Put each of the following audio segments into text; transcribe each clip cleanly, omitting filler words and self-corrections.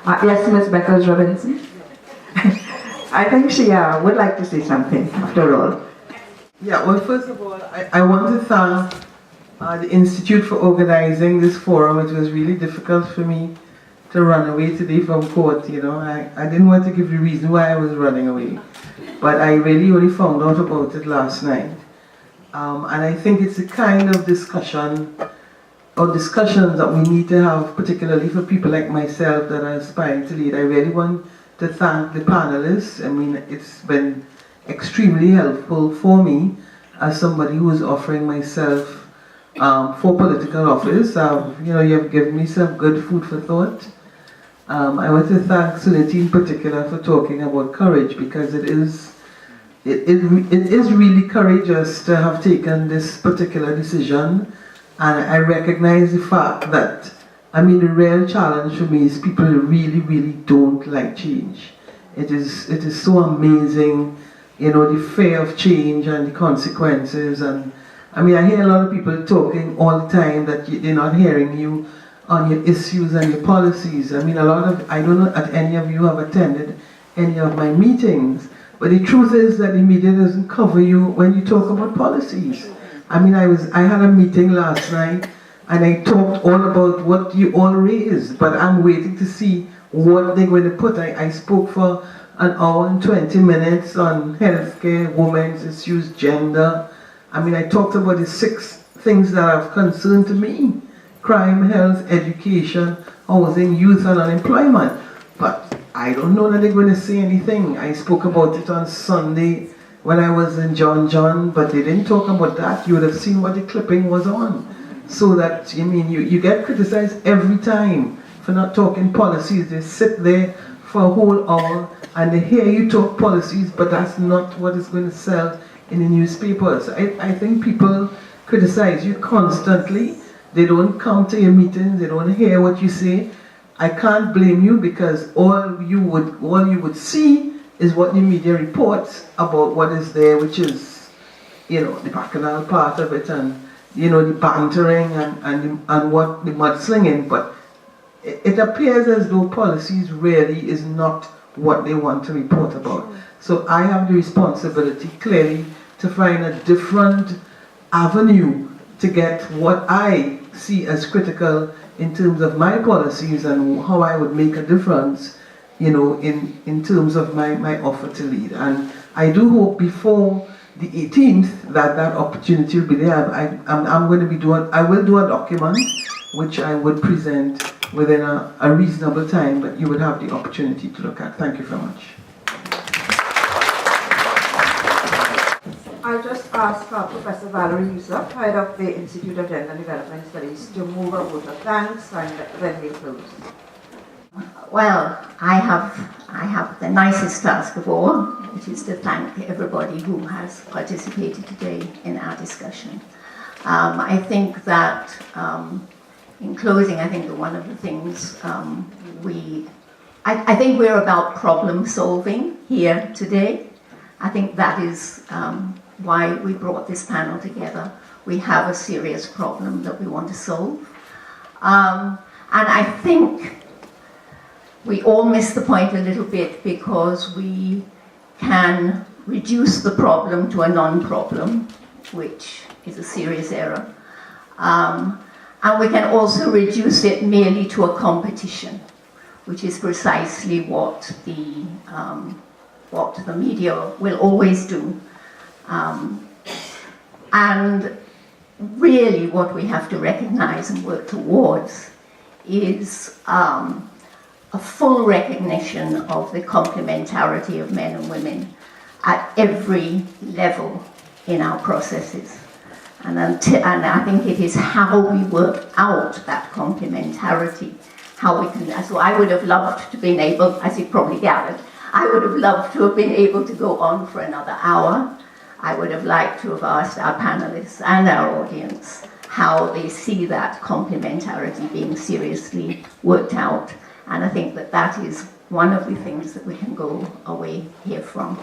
Yes, Ms. Beckles Robinson. I think she would like to say something, after all. Yeah, well, first of all, I want to thank the Institute for organizing this forum. It was really difficult for me to run away today from court, you know. I didn't want to give the reason why I was running away, but I really only found out about it last night. And I think it's the kind of discussion or discussions that we need to have, particularly for people like myself that are aspiring to lead. I really want to thank the panelists. I mean, it's been extremely helpful for me as somebody who is offering myself for political office. You know, you have given me some good food for thought. I want to thank Suniti in particular for talking about courage, because it is really courageous to have taken this particular decision, and I recognize the fact that, I mean, the real challenge for me is people who really don't like change. It is so amazing, you know, the fear of change and the consequences. And I mean, I hear a lot of people talking all the time that they're not hearing you on your issues and your policies. I mean, I don't know if any of you have attended any of my meetings, but the truth is that the media doesn't cover you when you talk about policies. I mean, I had a meeting last night and I talked all about what you all raised, but I'm waiting to see what they're going to put. I spoke for an hour and 20 minutes on healthcare, women's issues, gender. I mean, I talked about the 6 things that are of concern to me: crime, health, education, housing, youth and unemployment. But I don't know that they're going to say anything. I spoke about it on Sunday when I was in John, but they didn't talk about that. You would have seen what the clipping was on. So that, I mean, you get criticized every time for not talking policies. They sit there for a whole hour and they hear you talk policies, but that's not what is going to sell in the newspapers. I think people criticize you constantly. They don't come to your meetings, they don't hear what you say. I can't blame you, because all you would see is what the media reports about what is there, which is, you know, the bacchanal part of it, and, you know, the bantering and what the mudslinging. But it appears as though policies really is not what they want to report about. So I have the responsibility, clearly, to find a different avenue to get what I see as critical in terms of my policies and how I would make a difference, you know, in terms of my offer to lead. And I do hope before the 18th that opportunity will be there. I'm going to be I will do a document which I would present within a reasonable time, but you would have the opportunity to look at. Thank you very much. I'll just ask Professor Valerie Yusuf, head of the Institute of Gender and Development Studies, to move a vote of thanks, and then we close. Well, I have the nicest task of all, which is to thank everybody who has participated today in our discussion. I think that, in closing, I think that one of the things I think we're about problem solving here today. I think that is why we brought this panel together. We have a serious problem that we want to solve. And I think we all miss the point a little bit, because we can reduce the problem to a non-problem, which is a serious error. And we can also reduce it merely to a competition, which is precisely what the media will always do. And really what we have to recognize and work towards is a full recognition of the complementarity of men and women at every level in our processes. And I think it is how we work out that complementarity, how we can. So I would have loved to have been able, as you probably gathered, I would have loved to have been able to go on for another hour. I would have liked to have asked our panelists and our audience how they see that complementarity being seriously worked out. And I think that is one of the things that we can go away here from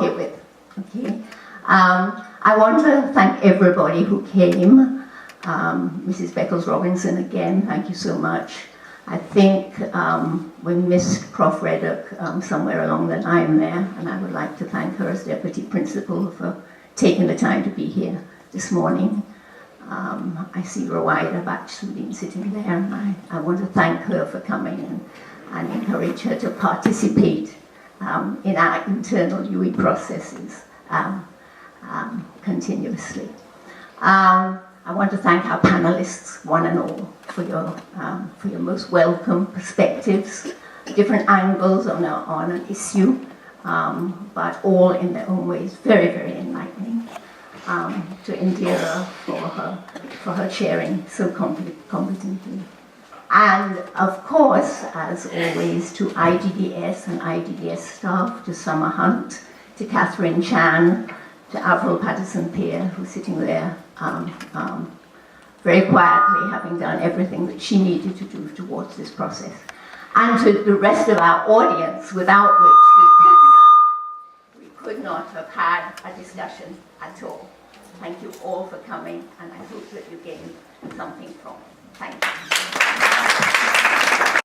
here with. Okay. I want to thank everybody who came. Mrs. Beckles Robinson, again, thank you so much. I think we missed Prof. Reddock somewhere along the line there, and I would like to thank her as Deputy Principal for taking the time to be here this morning. I see Rowida actually been sitting there, and I want to thank her for coming and encourage her to participate in our internal UE processes continuously. I want to thank our panelists, one and all, for your most welcome perspectives, different angles on an issue, but all in their own ways very, very enlightening. To Indira for her chairing so competently. And of course, as always, to IGDS and IGDS staff, to Summer Hunt, to Catherine Chan, to Avril Patterson-Peer, who's sitting there very quietly, having done everything that she needed to do towards this process. And to the rest of our audience, without which we could not have had a discussion at all. Thank you all for coming, and I hope that you gained something from it. Thank you.